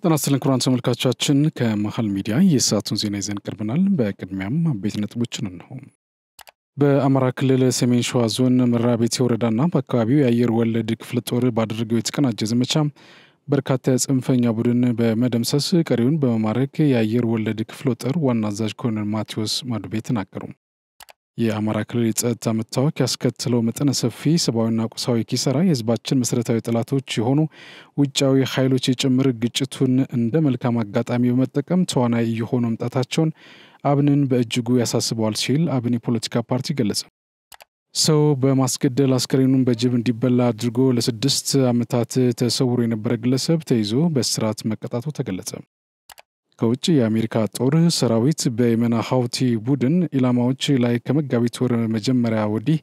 ተናስተልን ክቡራን ተመልካቾቻችን ከመሃል ሚዲያ የሰዓቱን ዜና ይዘን ቀርበናል። በቅድሚያም አበይት ነጥቦችን እንሆ። በአማራ ክልል ሰሜን ሸዋ ዞን መራቤቴ ወረዳና በአካባቢው የአየር ወለድ ክፍለ ጦር ባደረገው የተቀናጀ ዘመቻ በርካታ የጽንፈኛ ቡድን በመደምሰስ ቀሪውን በመማረክ የአየር ወለድ ክፍለ ጦር ዋና አዛዥ ኮሎኔል ማቴዎስ ማዱቤ ተናገሩ። የአማራ ክልል የጸጥታ መታወክ ያስከተለው መጠነ ሰፊ ሰብአዊና ቁሳዊ ኪሳራ የህዝባችን መሰረታዊ ጠላቶች የሆኑ ውጫዊ ኃይሎች የጭምር ግጭቱን እንደ መልካም አጋጣሚ በመጠቀም ተዋናይ እየሆኑ መምጣታቸውን አብንን በእጅጉ ያሳስበዋል ሲል አብን የፖለቲካ ፓርቲ ገለጸ። ሰው በማስገደል አስከሬኑን በጅብ እንዲበላ አድርጎ ለ6 ዓመታት ተሰውሮ የነበረ ግለሰብ ተይዞ በእስራት መቀጣቱ ተገለጸ። ከውጭ የአሜሪካ ጦር ሰራዊት በየመን ሀውቲ ቡድን ኢላማዎች ላይ ከመጋቢት ወር መጀመሪያ ወዲህ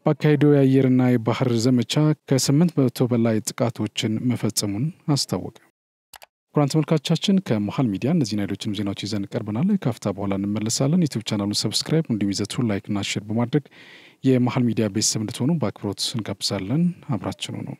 ባካሄደው የአየርና የባህር ዘመቻ ከ800 በላይ ጥቃቶችን መፈጸሙን አስታወቀ። ክቡራን ተመልካቾቻችን ከመሃል ሚዲያ እነዚህና ሌሎችንም ዜናዎች ይዘን ቀርበናል። ካፍታ በኋላ እንመለሳለን። ዩቲዩብ ቻናሉን ሰብስክራይብ እንዲሁም ይዘቱን ላይክ እና ሼር በማድረግ የመሃል ሚዲያ ቤተሰብ እንድትሆኑ በአክብሮት እንጋብዛለን። አብራችኑ ነው።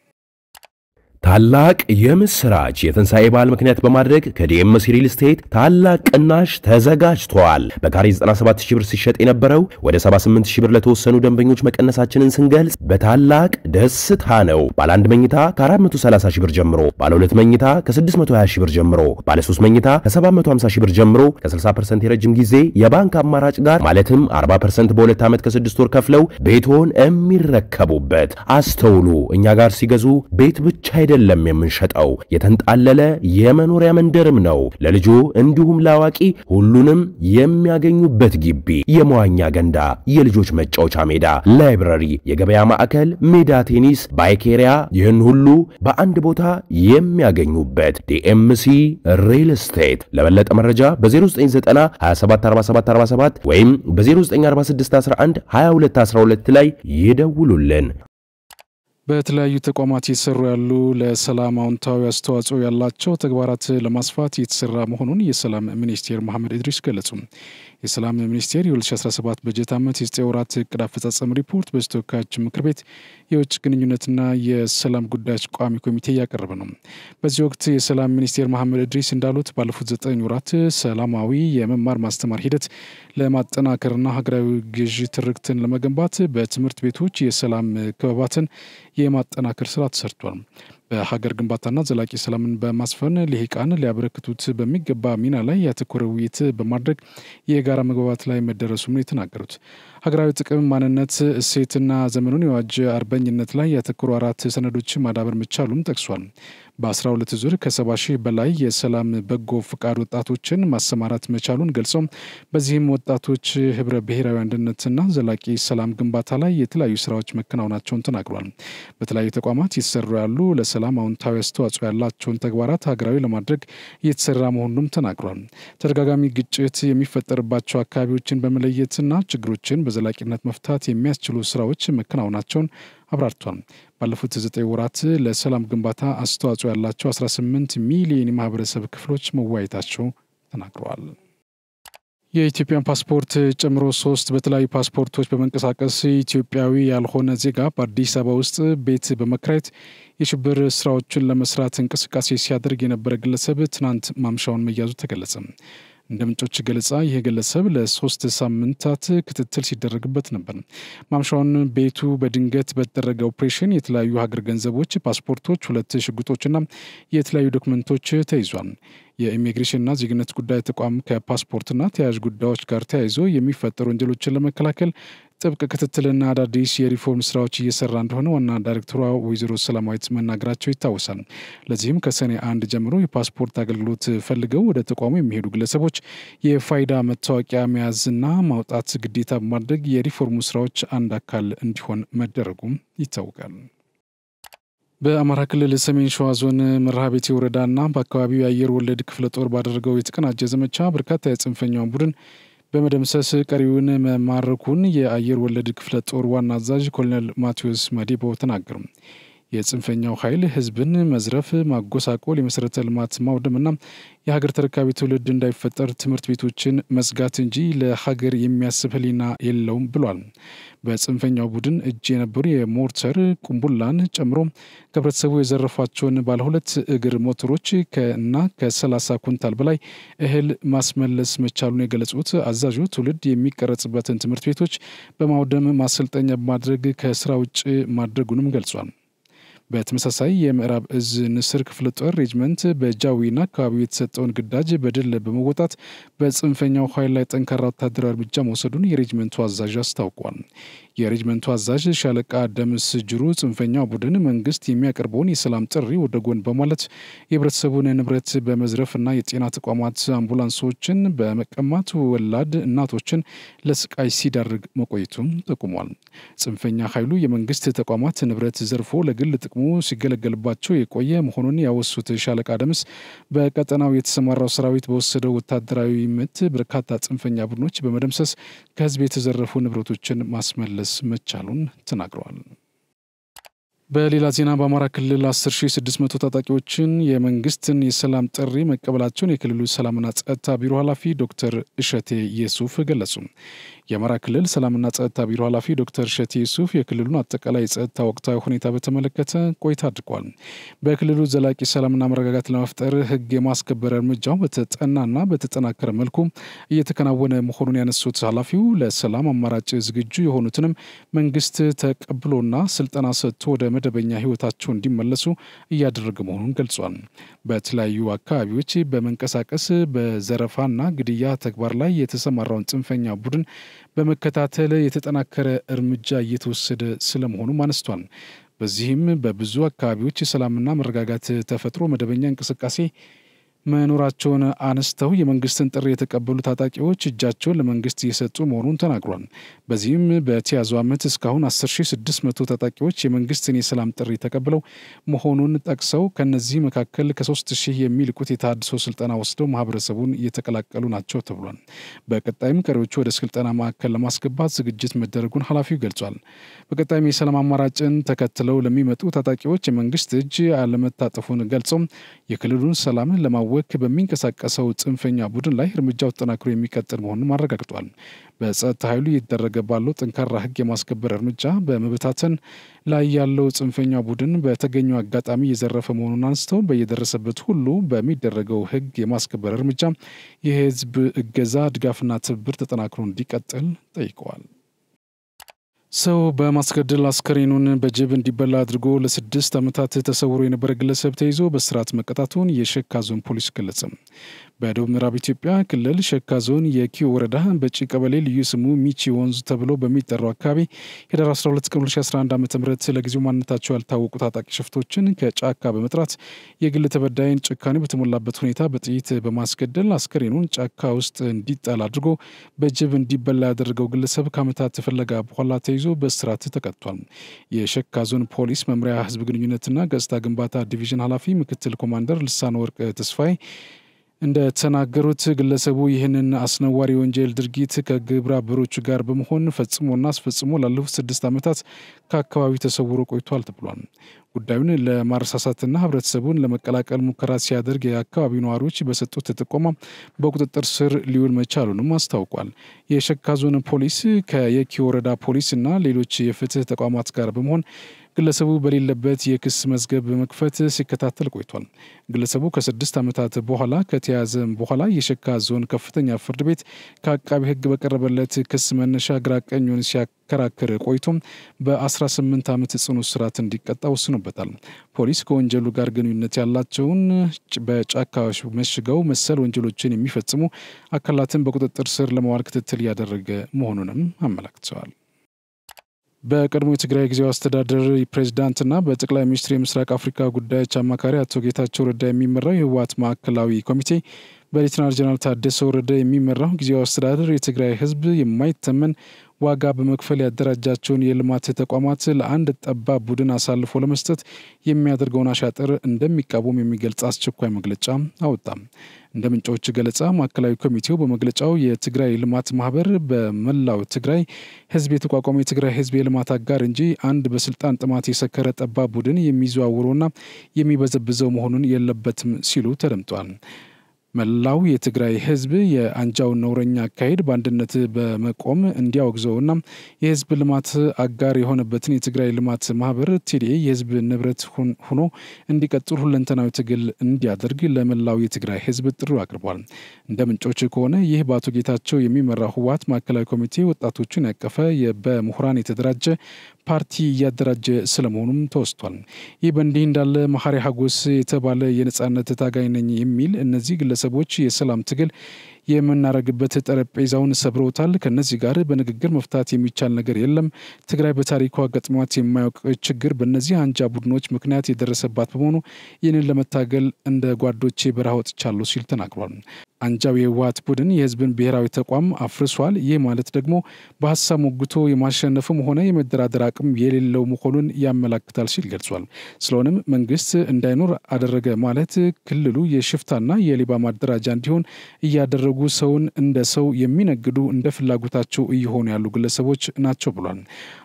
ታላቅ የምስራች የትንሳኤ በዓል ምክንያት በማድረግ ከዲኤምሲ ሪል ስቴት ታላቅ ቅናሽ ተዘጋጅቷል። በካሬ 97000 ብር ሲሸጥ የነበረው ወደ 78000 ብር ለተወሰኑ ደንበኞች መቀነሳችንን ስንገልጽ በታላቅ ደስታ ነው። ባለ 1 መኝታ ከ430 ሺህ ብር ጀምሮ፣ ባለ 2 መኝታ ከ620 ሺህ ብር ጀምሮ፣ ባለ 3 መኝታ ከ750 ሺህ ብር ጀምሮ ከ60% የረጅም ጊዜ የባንክ አማራጭ ጋር ማለትም 40% በ2 ዓመት ከ6 ወር ከፍለው ቤቶን የሚረከቡበት። አስተውሉ፣ እኛ ጋር ሲገዙ ቤት ብቻ አይደለም የምንሸጠው፣ የተንጣለለ የመኖሪያ መንደርም ነው። ለልጆ እንዲሁም ለአዋቂ ሁሉንም የሚያገኙበት ግቢ፣ የመዋኛ ገንዳ፣ የልጆች መጫወቻ ሜዳ፣ ላይብረሪ፣ የገበያ ማዕከል፣ ሜዳ ቴኒስ፣ ባይክ ኤሪያ፣ ይህን ሁሉ በአንድ ቦታ የሚያገኙበት ዲኤምሲ ሪል ስቴት። ለበለጠ መረጃ በ0990 274747 ወይም በ094611 2212 ላይ ይደውሉልን። በተለያዩ ተቋማት እየተሰሩ ያሉ ለሰላም አዎንታዊ አስተዋጽኦ ያላቸው ተግባራት ለማስፋት እየተሰራ መሆኑን የሰላም ሚኒስቴር መሐመድ ኢድሪስ ገለጹ። የሰላም ሚኒስቴር የ2017 በጀት ዓመት የ9 ወራት ዕቅድ አፈጻጸም ሪፖርት በተወካዮች ምክር ቤት የውጭ ግንኙነትና የሰላም ጉዳዮች ቋሚ ኮሚቴ ያቀረበ ነው። በዚህ ወቅት የሰላም ሚኒስቴር መሐመድ ኢድሪስ እንዳሉት ባለፉት 9 ወራት ሰላማዊ የመማር ማስተማር ሂደት ለማጠናከርና ሀገራዊ ግዥ ትርክትን ለመገንባት በትምህርት ቤቶች የሰላም ክበባትን የማጠናከር ስራ ተሰርቷል። በሀገር ግንባታና ዘላቂ ሰላምን በማስፈን ልሂቃን ሊያበረክቱት በሚገባ ሚና ላይ ያተኮረ ውይይት በማድረግ የጋራ መግባባት ላይ መደረሱም ነው የተናገሩት። ሀገራዊ ጥቅም፣ ማንነት፣ እሴትና ዘመኑን የዋጀ አርበኝነት ላይ ያተኮሩ 4 ሰነዶች ማዳበር መቻሉም ጠቅሷል። በ12 ዙር ከ70 ሺህ በላይ የሰላም በጎ ፍቃድ ወጣቶችን ማሰማራት መቻሉን ገልጸው በዚህም ወጣቶች ህብረ ብሔራዊ አንድነትና ዘላቂ ሰላም ግንባታ ላይ የተለያዩ ስራዎች መከናወናቸውን ተናግሯል። በተለያዩ ተቋማት እየተሰሩ ያሉ ለሰላም አዎንታዊ አስተዋጽኦ ያላቸውን ተግባራት ሀገራዊ ለማድረግ እየተሰራ መሆኑንም ተናግሯል። ተደጋጋሚ ግጭት የሚፈጠርባቸው አካባቢዎችን በመለየትና ችግሮችን በዘላቂነት መፍታት የሚያስችሉ ስራዎች መከናወናቸውን አብራርቷል። ባለፉት 9 ወራት ለሰላም ግንባታ አስተዋጽኦ ያላቸው 18 ሚሊዮን የማህበረሰብ ክፍሎች መዋየታቸው ተናግረዋል። የኢትዮጵያን ፓስፖርት ጨምሮ 3 በተለያዩ ፓስፖርቶች በመንቀሳቀስ ኢትዮጵያዊ ያልሆነ ዜጋ በአዲስ አበባ ውስጥ ቤት በመከራየት የሽብር ስራዎችን ለመስራት እንቅስቃሴ ሲያደርግ የነበረ ግለሰብ ትናንት ማምሻውን መያዙ ተገለጸ። እንደ ምንጮች ገለጻ ይህ ግለሰብ ለ3 ሳምንታት ክትትል ሲደረግበት ነበር። ማምሻውን ቤቱ በድንገት በተደረገ ኦፕሬሽን የተለያዩ ሀገር ገንዘቦች፣ ፓስፖርቶች፣ 2 ሽጉጦችና የተለያዩ ዶክመንቶች ተይዟል። የኢሚግሬሽንና ዜግነት ጉዳይ ተቋም ከፓስፖርትና ተያያዥ ጉዳዮች ጋር ተያይዞ የሚፈጠሩ ወንጀሎችን ለመከላከል ጥብቅ ክትትልና አዳዲስ የሪፎርም ስራዎች እየሰራ እንደሆነ ዋና ዳይሬክተሯ ወይዘሮ ሰላማዊት መናገራቸው ይታወሳል። ለዚህም ከሰኔ 1 ጀምሮ የፓስፖርት አገልግሎት ፈልገው ወደ ተቋሙ የሚሄዱ ግለሰቦች የፋይዳ መታወቂያ መያዝና ማውጣት ግዴታ በማድረግ የሪፎርሙ ስራዎች አንድ አካል እንዲሆን መደረጉም ይታወቃል። በአማራ ክልል ሰሜን ሸዋ ዞን መራቤቴ ወረዳና በአካባቢው የአየር ወለድ ክፍለ ጦር ባደረገው የተቀናጀ ዘመቻ በርካታ የጽንፈኛውን ቡድን በመደምሰስ ቀሪውን መማረኩን የአየር ወለድ ክፍለ ጦር ዋና አዛዥ ኮሎኔል ማቴዎስ ማዱቤ ተናገሩ። የጽንፈኛው ኃይል ህዝብን መዝረፍ፣ ማጎሳቆል፣ የመሰረተ ልማት ማውደምና የሀገር ተረካቢ ትውልድ እንዳይፈጠር ትምህርት ቤቶችን መዝጋት እንጂ ለሀገር የሚያስብ ህሊና የለውም ብሏል። በጽንፈኛው ቡድን እጅ የነበሩ የሞርተር ቁምቡላን ጨምሮ ከህብረተሰቡ የዘረፏቸውን ባለ 2 እግር ሞተሮች እና ከ30 ኩንታል በላይ እህል ማስመለስ መቻሉን የገለጹት አዛዡ ትውልድ የሚቀረጽበትን ትምህርት ቤቶች በማውደም ማሰልጠኛ በማድረግ ከስራ ውጭ ማድረጉንም ገልጿል። በተመሳሳይ የምዕራብ እዝ ንስር ክፍለ ጦር ሬጅመንት በጃዊና አካባቢው የተሰጠውን ግዳጅ በድል በመወጣት በጽንፈኛው ኃይል ላይ ጠንካራ ወታደራዊ እርምጃ መውሰዱን የሬጅመንቱ አዛዥ አስታውቋል። የሬጅመንቱ አዛዥ ሻለቃ ደምስ ጅሩ ጽንፈኛው ቡድን መንግስት የሚያቀርበውን የሰላም ጥሪ ወደ ጎን በማለት የህብረተሰቡን ንብረት በመዝረፍና የጤና ተቋማት አምቡላንሶችን በመቀማት ወላድ እናቶችን ለስቃይ ሲዳርግ መቆየቱን ጠቁሟል። ጽንፈኛ ኃይሉ የመንግስት ተቋማት ንብረት ዘርፎ ለግል ጥቅሙ ሲገለገልባቸው የቆየ መሆኑን ያወሱት ሻለቃ ደምስ በቀጠናው የተሰማራው ሰራዊት በወሰደው ወታደራዊ ምት በርካታ ጽንፈኛ ቡድኖች በመደምሰስ ከህዝብ የተዘረፉ ንብረቶችን ማስመለስ መቻሉን ተናግረዋል። በሌላ ዜና በአማራ ክልል 10600 ታጣቂዎችን የመንግስትን የሰላም ጥሪ መቀበላቸውን የክልሉ ሰላምና ጸጥታ ቢሮ ኃላፊ ዶክተር እሸቴ ኢየሱፍ ገለጹ። የአማራ ክልል ሰላምና ጸጥታ ቢሮ ኃላፊ ዶክተር እሸቴ ኢየሱፍ የክልሉን አጠቃላይ የጸጥታ ወቅታዊ ሁኔታ በተመለከተ ቆይታ አድርጓል። በክልሉ ዘላቂ ሰላምና መረጋጋት ለመፍጠር ህግ የማስከበር እርምጃው በተጠናና በተጠናከረ መልኩ እየተከናወነ መሆኑን ያነሱት ኃላፊው ለሰላም አማራጭ ዝግጁ የሆኑትንም መንግስት ተቀብሎና ስልጠና ሰጥቶ ወደ መደበኛ ህይወታቸው እንዲመለሱ እያደረገ መሆኑን ገልጿል። በተለያዩ አካባቢዎች በመንቀሳቀስ በዘረፋና ግድያ ተግባር ላይ የተሰማራውን ጽንፈኛ ቡድን በመከታተል የተጠናከረ እርምጃ እየተወሰደ ስለመሆኑም አነስቷል። በዚህም በብዙ አካባቢዎች ሰላምና መረጋጋት ተፈጥሮ መደበኛ እንቅስቃሴ መኖራቸውን አነስተው የመንግስትን ጥሪ የተቀበሉ ታጣቂዎች እጃቸውን ለመንግስት እየሰጡ መሆኑን ተናግሯል። በዚህም በተያዘው ዓመት እስካሁን 10600 ታጣቂዎች የመንግስትን የሰላም ጥሪ ተቀብለው መሆኑን ጠቅሰው ከነዚህ መካከል ከ3000 የሚልቁት የተሃድሶ ስልጠና ወስደው ማህበረሰቡን እየተቀላቀሉ ናቸው ተብሏል። በቀጣይም ቀሪዎቹ ወደ ስልጠና ማዕከል ለማስገባት ዝግጅት መደረጉን ኃላፊው ገልጿል። በቀጣይም የሰላም አማራጭን ተከትለው ለሚመጡ ታጣቂዎች የመንግስት እጅ አለመታጠፉን ገልጸው የክልሉን ሰላም ለማወክ በሚንቀሳቀሰው ጽንፈኛ ቡድን ላይ እርምጃው ተጠናክሮ የሚቀጥል መሆኑን አረጋግጧል። በጸጥታ ኃይሉ እየተደረገ ባለው ጠንካራ ህግ የማስከበር እርምጃ በመበታተን ላይ ያለው ጽንፈኛ ቡድን በተገኘው አጋጣሚ እየዘረፈ መሆኑን አንስተው በየደረሰበት ሁሉ በሚደረገው ህግ የማስከበር እርምጃ የህዝብ እገዛ፣ ድጋፍና ትብብር ተጠናክሮ እንዲቀጥል ጠይቀዋል። ሰው በማስገደል አስከሬኑን በጅብ እንዲበላ አድርጎ ለ6 ዓመታት ተሰውሮ የነበረ ግለሰብ ተይዞ በስርዓት መቀጣቱን የሸካ ዞን ፖሊስ ገለጸ። በደቡብ ምዕራብ ኢትዮጵያ ክልል ሸካ ዞን የኪዮ ወረዳ በጪ ቀበሌ ልዩ ስሙ ሚቺ ወንዝ ተብሎ በሚጠራው አካባቢ ህዳር 12 ቀን 2011 ዓ.ም ለጊዜው ማንነታቸው ያልታወቁ ታጣቂ ሽፍቶችን ከጫካ በመጥራት የግል ተበዳይን ጭካኔ በተሞላበት ሁኔታ በጥይት በማስገደል አስከሬኑን ጫካ ውስጥ እንዲጣል አድርጎ በጅብ እንዲበላ ያደረገው ግለሰብ ከዓመታት ፍለጋ በኋላ ተይዞ በስርዓት ተቀጥቷል። የሸካ ዞን ፖሊስ መምሪያ ህዝብ ግንኙነትና ገጽታ ግንባታ ዲቪዥን ኃላፊ ምክትል ኮማንደር ልሳነ ወርቅ ተስፋዬ እንደተናገሩት ግለሰቡ ይህንን አስነዋሪ ወንጀል ድርጊት ከግብረ አበሮቹ ጋር በመሆን ፈጽሞና አስፈጽሞ ላለፉት 6 ዓመታት ከአካባቢው ተሰውሮ ቆይቷል ተብሏል። ጉዳዩን ለማረሳሳትና ህብረተሰቡን ለመቀላቀል ሙከራ ሲያደርግ የአካባቢው ነዋሪዎች በሰጡት ጥቆማ በቁጥጥር ስር ሊውል መቻሉንም አስታውቋል። የሸካ ዞን ፖሊስ ከየኪ ወረዳ ፖሊስና ሌሎች የፍትህ ተቋማት ጋር በመሆን ግለሰቡ በሌለበት የክስ መዝገብ በመክፈት ሲከታተል ቆይቷል። ግለሰቡ ከ6 ዓመታት በኋላ ከተያዘ በኋላ የሸካ ዞን ከፍተኛ ፍርድ ቤት ከአቃቢ ህግ በቀረበለት ክስ መነሻ ግራ ቀኙን ሲያከራክር ቆይቶም በ18 ዓመት ጽኑ እስራት እንዲቀጣ ወስኖበታል። ፖሊስ ከወንጀሉ ጋር ግንኙነት ያላቸውን በጫካዎች መሽገው መሰል ወንጀሎችን የሚፈጽሙ አካላትን በቁጥጥር ስር ለማዋል ክትትል እያደረገ መሆኑንም አመላክተዋል። በቀድሞ የትግራይ ጊዜያዊ አስተዳደር ፕሬዝዳንትና በጠቅላይ ሚኒስትር የምስራቅ አፍሪካ ጉዳዮች አማካሪ አቶ ጌታቸው ረዳ የሚመራው የህወሓት ማዕከላዊ ኮሚቴ በሌተናል ጀነራል ታደሰ ወረደ የሚመራው ጊዜያዊ አስተዳደር የትግራይ ህዝብ የማይተመን ዋጋ በመክፈል ያደራጃቸውን የልማት ተቋማት ለአንድ ጠባብ ቡድን አሳልፎ ለመስጠት የሚያደርገውን አሻጥር እንደሚቃወም የሚገልጽ አስቸኳይ መግለጫ አወጣ። እንደ ምንጮች ገለጻ ማዕከላዊ ኮሚቴው በመግለጫው የትግራይ ልማት ማህበር በመላው ትግራይ ህዝብ የተቋቋመው የትግራይ ህዝብ የልማት አጋር እንጂ አንድ በስልጣን ጥማት የሰከረ ጠባብ ቡድን የሚዘዋውሩና የሚበዘብዘው መሆኑን የለበትም ሲሉ ተደምጧል። መላው የትግራይ ህዝብ የአንጃው ነውረኛ አካሄድ በአንድነት በመቆም እንዲያወግዘውና የህዝብ ልማት አጋር የሆነበትን የትግራይ ልማት ማህበር ቲዲኤ የህዝብ ንብረት ሆኖ እንዲቀጥል ሁለንተናዊ ትግል እንዲያደርግ ለመላው የትግራይ ህዝብ ጥሪ አቅርቧል። እንደ ምንጮች ከሆነ ይህ በአቶ ጌታቸው የሚመራው ህወሓት ማዕከላዊ ኮሚቴ ወጣቶችን ያቀፈ በምሁራን የተደራጀ ፓርቲ እያደራጀ ስለመሆኑም ተወስቷል። ይህ በእንዲህ እንዳለ መሐሪ ሀጎስ የተባለ የነጻነት ታጋይ ነኝ የሚል እነዚህ ግለሰቦች የሰላም ትግል የምናረግበት ጠረጴዛውን ሰብረውታል። ከነዚህ ጋር በንግግር መፍታት የሚቻል ነገር የለም። ትግራይ በታሪኳ ገጥሟት የማያውቅ ችግር በእነዚህ አንጃ ቡድኖች ምክንያት የደረሰባት በመሆኑ ይህንን ለመታገል እንደ ጓዶቼ በረሃ ወጥቻለሁ ሲል ተናግሯል። አንጃው የህወሓት ቡድን የህዝብን ብሔራዊ ተቋም አፍርሷል። ይህ ማለት ደግሞ በሀሳብ ሞግቶ የማሸነፍም ሆነ የመደራደር አቅም የሌለው መሆኑን ያመላክታል ሲል ገልጿል። ስለሆነም መንግስት እንዳይኖር አደረገ ማለት ክልሉ የሽፍታና የሌባ ማደራጃ እንዲሆን እያደረጉ ሰውን እንደ ሰው የሚነግዱ እንደ ፍላጎታቸው እየሆኑ ያሉ ግለሰቦች ናቸው ብሏል።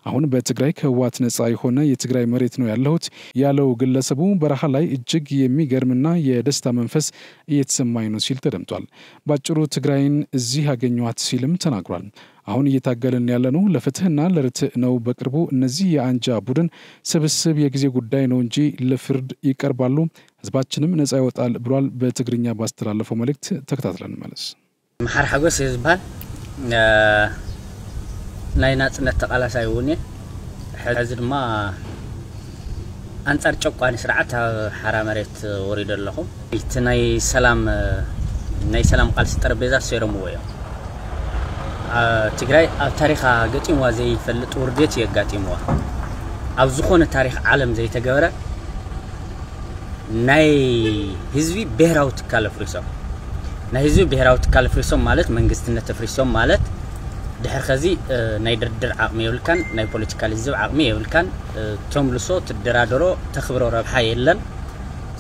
አሁን በትግራይ ከህወሓት ነጻ የሆነ የትግራይ መሬት ነው ያለሁት ያለው ግለሰቡ በረሃ ላይ እጅግ የሚገርምና የደስታ መንፈስ እየተሰማኝ ነው ሲል ተደምጧል። ባጭሩ ትግራይን እዚህ ያገኘዋት ሲልም ተናግሯል። አሁን እየታገልን ያለነው ለፍትህና ለርትዕ ነው። በቅርቡ እነዚህ የአንጃ ቡድን ስብስብ የጊዜ ጉዳይ ነው እንጂ ለፍርድ ይቀርባሉ፣ ህዝባችንም ነጻ ይወጣል ብሏል። በትግርኛ ባስተላለፈው መልእክት ተከታትለን መለስ መሐሪ ሀጎስ ይዝባል ናይ ናጽነት ተቃላሳይ ውን ሕዚ ድማ አንጻር ጨቋኒ ስርዓት ሓራ መሬት ወሪድ ኣለኹ እቲ ናይ ሰላም ቃልሲ ጠረጴዛ ሰይሮምዎ እዮም። ትግራይ ኣብ ታሪኻ ገጢምዋ ዘይፈልጥ ውርደት የጋጢምዋ ኣብ ዝኾነ ታሪኽ ዓለም ዘይተገበረ ናይ ህዝቢ ብሔራዊ ትካል ኣፍሪሶም ናይ ህዝቢ ብሔራዊ ትካል ኣፍሪሶም ማለት መንግስትነት ተፍሪሶም ማለት ድሕሪ ከዚ ናይ ድርድር ዓቕሚ የብልካን ናይ ፖለቲካል ህዝብ ዓቕሚ የብልካን ተምልሶ ትደራደሮ ተኽብሮ ረብሓ የለን።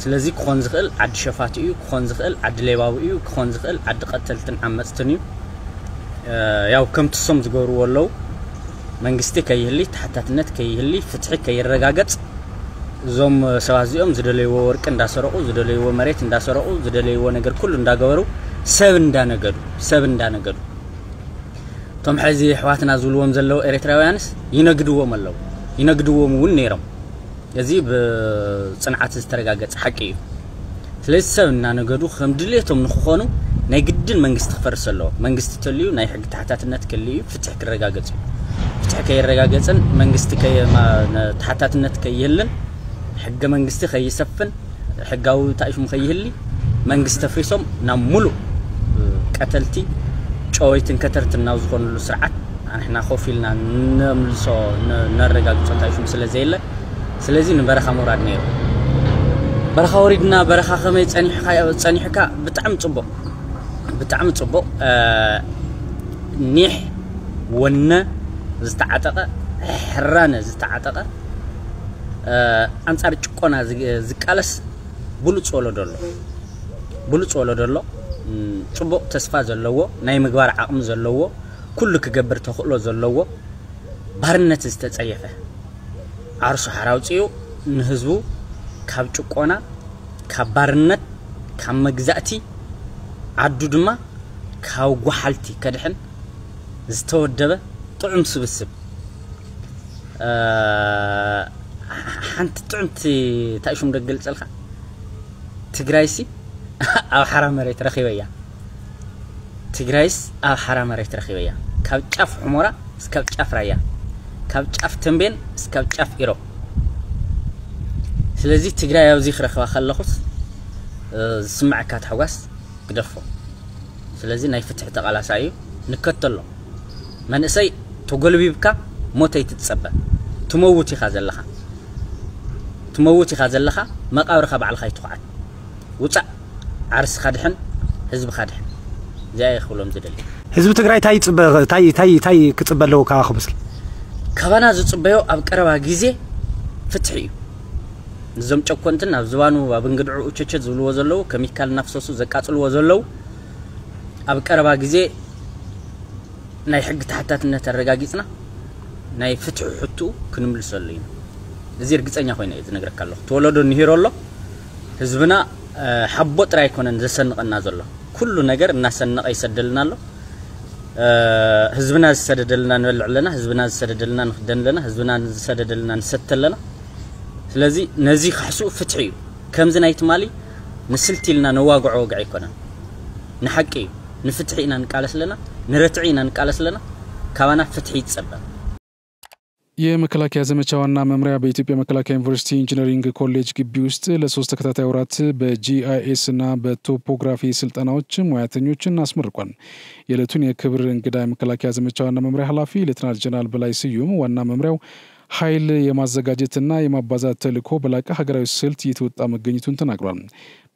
ስለዚ ክኾን ዝኽእል ዓዲ ሸፋት እዩ፣ ክኾን ዝኽእል ዓዲ ሌባዊ እዩ፣ ክኾን ዝኽእል ዓዲ ቀተልትን ዓመፅትን እዩ። ያው ከምትሶም ዝገብርዎ ኣለዉ መንግስቲ ከይህሊ ተሓታትነት ከይህሊ ፍትሒ ከይረጋገጽ እዞም ሰባት እዚኦም ዝደለይዎ ወርቂ እንዳሰረቁ ዝደለይዎ መሬት እንዳሰረቁ ዝደለይዎ ነገር ኩሉ እንዳገበሩ ሰብ እንዳነገዱ ቶም ሕዚ ሕዋትና ዝብልዎም ዘለዉ ኤርትራውያንስ ይነግድዎም ኣለዉ ይነግድዎም እውን ነይሮም። እዚ ብጽንዓት ዝተረጋገጸ ሓቂ እዩ። ስለዚ ሰብ እናነገዱ ከም ድሌቶም ንክኾኑ ናይ ግድን መንግስቲ ክፈርስ ኣለዎ። መንግስቲ ተልዩ ናይ ሕጊ ተሓታትነት ከልዩ ፍትሒ ክረጋገጽ እዩ። ፍትሒ ከይረጋገጽን መንግስቲ ተሓታትነት ከይህልን ሕገ መንግስቲ ከይሰፍን ሕጋዊ ታኢሽሙ ከይህሊ መንግስቲ ተፍሪሶም ናብ ሙሉእ ቀተልቲ ጨወይትን ከተርትን ናብ ዝኾኑሉ ስርዓት ንሕና ኮፍ ኢልና ነምልሶ ነረጋግጾ ታኢሽሙ ስለዘየለ ስለዚ ንበረኻ ምውራድ ነይሩ። በረኻ ወሪድና በረኻ ከመይ ጸኒሕካ ብጣዕሚ ጽቡቕ ኒሕ ወነ ዝተዓጠቐ ሕራነ ዝተዓጠቐ አንጻር ጭቆና ዝቃለስ ብሉጽ ወለዶ ኣሎ ጽቡቕ ተስፋ ዘለዎ ናይ ምግባር ዓቕሚ ዘለዎ ኩሉ ክገብር ተኽእሎ ዘለዎ ባርነት ዝተጸየፈ ዓርሱ ሓራውፂኡ ንህዝቡ ካብ ጭቆና ካብ ባርነት ካብ መግዛእቲ ዓዱ ድማ ካብ ጓሓልቲ ከድሕን ዝተወደበ ጥዑም ስብስብ ሓንቲ ጥዑምቲ ታይሹም ደገልጸልካ ትግራይሲ ኣብ ሓራ መሬት ረኺበያ ትግራይስ ኣብ ሓራ መሬት ረኺበያ ካብ ጫፍ ሑመራ እስካብ ጫፍ ራያ ካብ ጫፍ ተንቤን እስካብ ጫፍ ኢሮ ስለዚ ትግራይ ኣብዚ ክረኽባ ከለኹት ዝስምዓካ ተሕጓስ ግደፎ ስለዚ ናይ ፍትሒ ተቃላሳ እዩ ንከተሎ መንእሰይ ተጎልቢብካ ሞተይ ትጸበ ትመውት ኢኻ ዘለኻ መቃብርኻ ባዕልኻ ይትኹዓት ውፃእ ዓርስ ካድሕን ህዝብ ካድሕን زي خلهم زدلي ህዝብ ትግራይ ታይ ክጽበለው ካኸብስ ካባና ዝጽበዮ ኣብ ቀረባ ግዜ ፍትሕ እዩ ንዞም ጨኮንትን ኣብ ዝባኑ ኣብ እንግድዑ ቸቸት ዝብልዎ ዘለው ኬሚካል ናፍሰሱ ዘቃጽልዎ ዘለው ኣብ ቀረባ ግዜ ናይ ሕጊ ተሓታትነት ኣረጋጊጽና ናይ ፍትሕ ሕቱ ክንምልሰሉ ኢና እዚ እርግጸኛ ኮይነ እዩ ዝነግረካ ኣለኹ ተወለዶ ንሂሮሎ ህዝብና ሓቦ ጥራይ ኮነን ዘሰንቀና ዘሎ ኩሉ ነገር እናሰነቀ ይሰደልና ኣሎ ህዝብና ዝሰደደልና ንበልዕለና ህዝብና ዝሰደደልና ንክደንለና ህዝብና ዝሰደደልና ንሰተለና ስለዚ ነዚ ክሕሱ ፍትሕ እዩ ከምዚ ናይ ትማሊ ንስልቲልና ነዋግዖ ወግዕ ይኮነን ንሓቂ እዩ ንፍትሕ ኢና ንቃለስለና ንረትዕ ኢና ንቃለስለና ካባና ፍትሕ ይጸበብ የመከላከያ ዘመቻ ዋና መምሪያ በኢትዮጵያ መከላከያ ዩኒቨርሲቲ ኢንጂነሪንግ ኮሌጅ ግቢ ውስጥ ለ3 ተከታታይ ወራት በጂአይኤስ እና በቶፖግራፊ ስልጠናዎች ሙያተኞችን አስመርቋል። የዕለቱን የክብር እንግዳ የመከላከያ ዘመቻ ዋና መምሪያ ኃላፊ ሌተናል ጀነራል በላይ ስዩም ዋና መምሪያው ኃይል የማዘጋጀትና የማባዛት ተልዕኮ በላቀ ሀገራዊ ስልት እየተወጣ መገኘቱን ተናግሯል።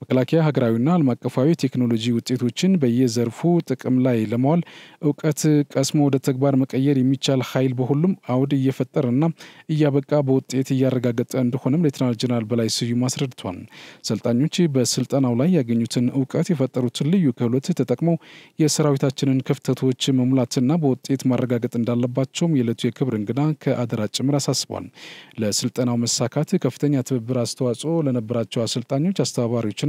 መከላከያ ሀገራዊና ዓለም አቀፋዊ ቴክኖሎጂ ውጤቶችን በየዘርፉ ጥቅም ላይ ለማዋል እውቀት ቀስሞ ወደ ተግባር መቀየር የሚቻል ኃይል በሁሉም አውድ እየፈጠረና እያበቃ በውጤት እያረጋገጠ እንደሆነም ሌተናል ጀነራል በላይ ስዩም አስረድቷል። ሰልጣኞች በስልጠናው ላይ ያገኙትን እውቀት የፈጠሩትን ልዩ ክህሎት ተጠቅመው የሰራዊታችንን ክፍተቶች መሙላትና በውጤት ማረጋገጥ እንዳለባቸውም የዕለቱ የክብር እንግዳ ከአደራ ጭምር አሳስቧል። ለስልጠናው መሳካት ከፍተኛ ትብብር አስተዋጽኦ ለነበራቸው አሰልጣኞች አስተባባሪዎች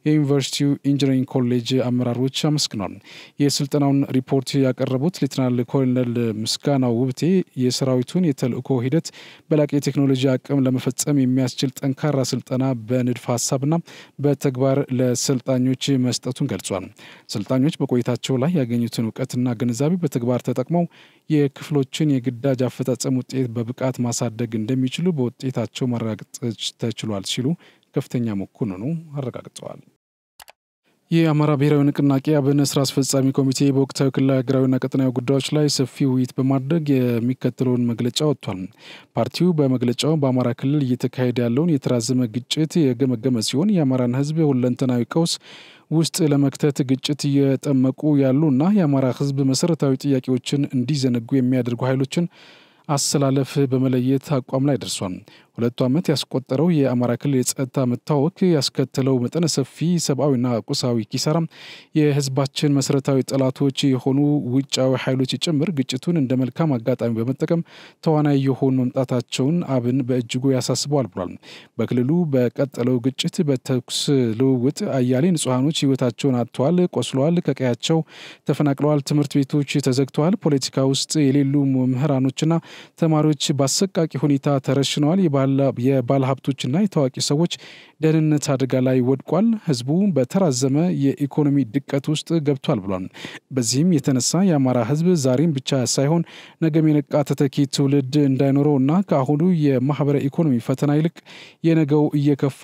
የዩኒቨርሲቲው ኢንጂነሪንግ ኮሌጅ አመራሮች አመስግነዋል። የስልጠናውን ሪፖርት ያቀረቡት ሌተናል ኮሎኔል ምስጋናው ውብቴ የሰራዊቱን የተልእኮ ሂደት በላቀ የቴክኖሎጂ አቅም ለመፈጸም የሚያስችል ጠንካራ ስልጠና በንድፈ ሐሳብና በተግባር ለሰልጣኞች መስጠቱን ገልጿል። ሰልጣኞች በቆይታቸው ላይ ያገኙትን እውቀትና ግንዛቤ በተግባር ተጠቅመው የክፍሎችን የግዳጅ አፈጻጸም ውጤት በብቃት ማሳደግ እንደሚችሉ በውጤታቸው ማረጋገጥ ተችሏል ሲሉ ከፍተኛ መኮንኑ አረጋግጠዋል። የአማራ ብሔራዊ ንቅናቄ አብን ስራ አስፈጻሚ ኮሚቴ በወቅታዊ ክልላዊ ሀገራዊና ቀጠናዊ ጉዳዮች ላይ ሰፊ ውይይት በማድረግ የሚከተለውን መግለጫ ወጥቷል። ፓርቲው በመግለጫው በአማራ ክልል እየተካሄደ ያለውን የተራዘመ ግጭት የገመገመ ሲሆን የአማራን ሕዝብ ሁለንተናዊ ቀውስ ውስጥ ለመክተት ግጭት እየጠመቁ ያሉና የአማራ ሕዝብ መሰረታዊ ጥያቄዎችን እንዲዘነጉ የሚያደርጉ ኃይሎችን አሰላለፍ በመለየት አቋም ላይ ደርሷል። 2 ዓመት ያስቆጠረው የአማራ ክልል የጸጥታ መታወክ ያስከተለው መጠነ ሰፊ ሰብአዊና ቁሳዊ ኪሳራ የህዝባችን መሰረታዊ ጠላቶች የሆኑ ውጫዊ ኃይሎች ጭምር ግጭቱን እንደ መልካም አጋጣሚ በመጠቀም ተዋናይ የሆኑ መምጣታቸውን አብን በእጅጉ ያሳስበዋል ብሏል። በክልሉ በቀጠለው ግጭት በተኩስ ልውውጥ አያሌ ንጹሃኖች ህይወታቸውን አጥተዋል፣ ቆስለዋል፣ ከቀያቸው ተፈናቅለዋል፣ ትምህርት ቤቶች ተዘግተዋል፣ ፖለቲካ ውስጥ የሌሉ መምህራኖችና ተማሪዎች በአሰቃቂ ሁኔታ ተረሽነዋል፣ የባለ ሀብቶችና የታዋቂ ሰዎች ደህንነት አደጋ ላይ ወድቋል፣ ህዝቡ በተራዘመ የኢኮኖሚ ድቀት ውስጥ ገብቷል ብሏል። በዚህም የተነሳ የአማራ ህዝብ ዛሬም ብቻ ሳይሆን ነገም የነቃ ተተኪ ትውልድ እንዳይኖረውና ከአሁኑ የማህበረ ኢኮኖሚ ፈተና ይልቅ የነገው እየከፋ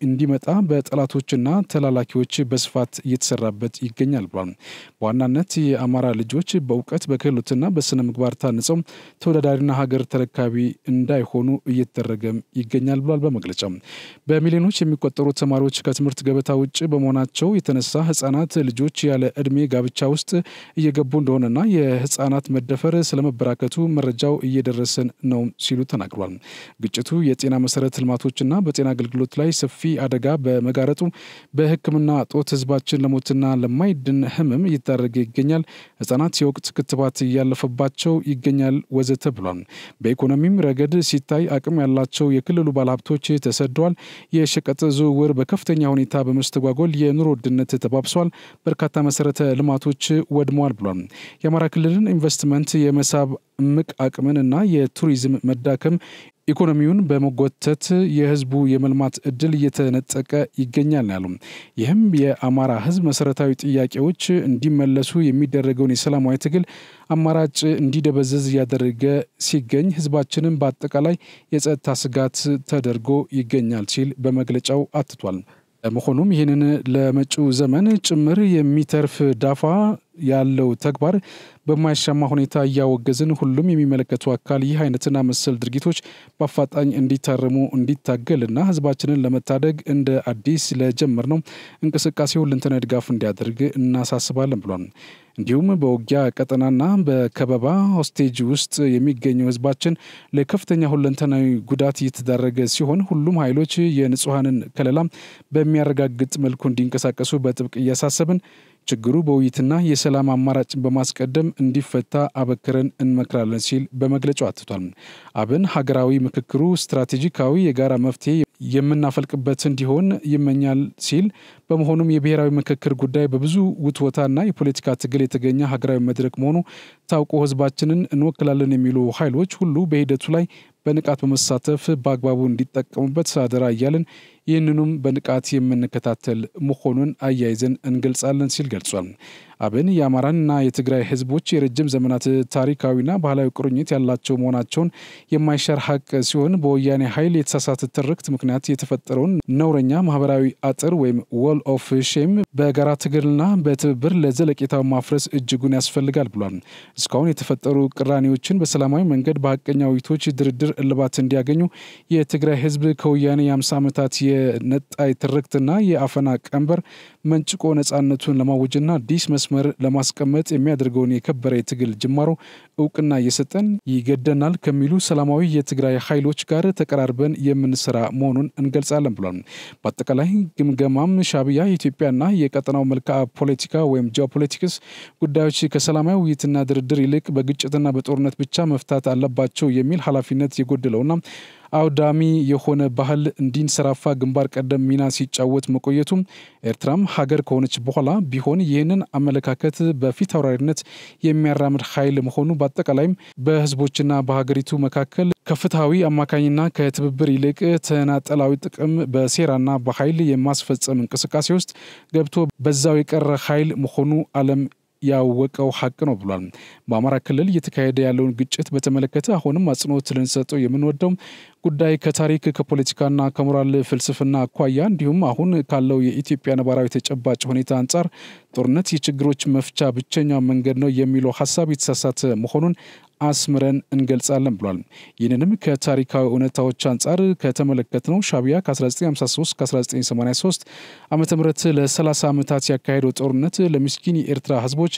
እንዲመጣ በጠላቶችና ተላላኪዎች በስፋት እየተሰራበት ይገኛል ብሏል። በዋናነት የአማራ ልጆች በእውቀት በክህሎትና በስነ ምግባር ታንጸው ተወዳዳሪና ሀገር ተረካቢ እንዳይሆኑ እየተደረገም ይገኛል ብሏል። በመግለጫው በሚሊዮኖች የሚቆጠሩ ተማሪዎች ከትምህርት ገበታ ውጭ በመሆናቸው የተነሳ ህፃናት ልጆች ያለ እድሜ ጋብቻ ውስጥ እየገቡ እንደሆነና የህፃናት መደፈር ስለመበራከቱ መረጃው እየደረሰን ነው ሲሉ ተናግሯል። ግጭቱ የጤና መሰረተ ልማቶችና በጤና አገልግሎት ላይ ሰፊ አደጋ በመጋረጡ በሕክምና እጦት ህዝባችን ለሞትና ለማይድን ህመም እየተዳረገ ይገኛል። ህፃናት የወቅት ክትባት እያለፈባቸው ይገኛል ወዘተ ብሏል። በኢኮኖሚም ረገድ ሲታይ አቅም ያላቸው የክልሉ ባለሀብቶች ተሰደዋል። የሸቀጥ ዝውውር በከፍተኛ ሁኔታ በመስተጓጎል የኑሮ ውድነት ተባብሷል። በርካታ መሰረተ ልማቶች ወድመዋል ብሏል። የአማራ ክልልን ኢንቨስትመንት የመሳብ እምቅ አቅምንና የቱሪዝም መዳከም ኢኮኖሚውን በመጎተት የህዝቡ የመልማት እድል እየተነጠቀ ይገኛል ያሉ። ይህም የአማራ ህዝብ መሰረታዊ ጥያቄዎች እንዲመለሱ የሚደረገውን የሰላማዊ ትግል አማራጭ እንዲደበዘዝ እያደረገ ሲገኝ ህዝባችንን በአጠቃላይ የጸጥታ ስጋት ተደርጎ ይገኛል ሲል በመግለጫው አትቷል። መሆኑም ይህንን ለመጪው ዘመን ጭምር የሚተርፍ ዳፋ ያለው ተግባር በማይሻማ ሁኔታ ያወገዝን ሁሉም የሚመለከቱ አካል ይህ አይነትና መሰል ድርጊቶች በአፋጣኝ እንዲታረሙ እንዲታገልና ህዝባችንን ለመታደግ እንደ አዲስ ለጀመርነው እንቅስቃሴው ሁለንተናዊ ድጋፍ እንዲያደርግ እናሳስባለን ብሏል። እንዲሁም በውጊያ ቀጠናና በከበባ ሆስቴጅ ውስጥ የሚገኘው ህዝባችን ለከፍተኛ ሁለንተናዊ ጉዳት እየተዳረገ ሲሆን ሁሉም ኃይሎች የንጹሃንን ከለላ በሚያረጋግጥ መልኩ እንዲንቀሳቀሱ በጥብቅ እያሳሰብን ችግሩ በውይይትና የሰላም አማራጭን በማስቀደም እንዲፈታ አበክረን እንመክራለን ሲል በመግለጫው አትቷል። አብን ሀገራዊ ምክክሩ ስትራቴጂካዊ የጋራ መፍትሄ የምናፈልቅበት እንዲሆን ይመኛል ሲል በመሆኑም የብሔራዊ ምክክር ጉዳይ በብዙ ውትወታና የፖለቲካ ትግል የተገኘ ሀገራዊ መድረክ መሆኑ ታውቆ ህዝባችንን እንወክላለን የሚሉ ኃይሎች ሁሉ በሂደቱ ላይ በንቃት በመሳተፍ በአግባቡ እንዲጠቀሙበት አደራ እያልን ይህንኑም በንቃት የምንከታተል መሆኑን አያይዘን እንገልጻለን ሲል ገልጿል። አብን የአማራና የትግራይ ህዝቦች የረጅም ዘመናት ታሪካዊና ባህላዊ ቁርኝት ያላቸው መሆናቸውን የማይሻር ሀቅ ሲሆን በወያኔ ኃይል የተሳሳተ ትርክት ምክንያት የተፈጠረውን ነውረኛ ማህበራዊ አጥር ወይም ዎል ኦፍ ሼም በጋራ ትግልና በትብብር ለዘለቄታው ማፍረስ እጅጉን ያስፈልጋል ብሏል። እስካሁን የተፈጠሩ ቅራኔዎችን በሰላማዊ መንገድ በሀቀኛ ውይይቶች ድርድር እልባት እንዲያገኙ የትግራይ ህዝብ ከወያኔ የ50 ዓመታት የነጣይ ትርክትና የአፈና ቀንበር መንጭቆ ነጻነቱን ለማወጅና አዲስ መስመር ለማስቀመጥ የሚያደርገውን የከበረ የትግል ጅማሮ እውቅና እየሰጠን ይገደናል ከሚሉ ሰላማዊ የትግራይ ኃይሎች ጋር ተቀራርበን የምንሰራ መሆኑን እንገልጻለን ብሏል። በአጠቃላይ ግምገማም ሻዕቢያ የኢትዮጵያና የቀጠናው መልክዓ ፖለቲካ ወይም ጂኦፖለቲክስ ጉዳዮች ከሰላማዊ ውይይትና ድርድር ይልቅ በግጭትና በጦርነት ብቻ መፍታት አለባቸው የሚል ኃላፊነት የጎደለውና አውዳሚ የሆነ ባህል እንዲንሰራፋ ግንባር ቀደም ሚና ሲጫወት መቆየቱም ኤርትራም ሀገር ከሆነች በኋላ ቢሆን ይህንን አመለካከት በፊት አውራሪነት የሚያራምድ ኃይል መሆኑ በአጠቃላይም በህዝቦችና በሀገሪቱ መካከል ከፍትሃዊ አማካኝና ከትብብር ይልቅ ተናጠላዊ ጥቅም በሴራና በኃይል የማስፈጸም እንቅስቃሴ ውስጥ ገብቶ በዛው የቀረ ኃይል መሆኑ ዓለም ያወቀው ሀቅ ነው ብሏል። በአማራ ክልል እየተካሄደ ያለውን ግጭት በተመለከተ አሁንም አጽንኦት ልንሰጠው የምንወደው ጉዳይ ከታሪክ ከፖለቲካና ከሞራል ፍልስፍና አኳያ እንዲሁም አሁን ካለው የኢትዮጵያ ነባራዊ ተጨባጭ ሁኔታ አንጻር ጦርነት የችግሮች መፍቻ ብቸኛው መንገድ ነው የሚለው ሐሳብ የተሳሳተ መሆኑን አስምረን እንገልጻለን ብሏል። ይህንንም ከታሪካዊ እውነታዎች አንጻር ከተመለከትነው ሻዕቢያ ከ1953 ከ1983 ዓመተ ምህረት ለ30 ዓመታት ያካሄደው ጦርነት ለምስኪን የኤርትራ ህዝቦች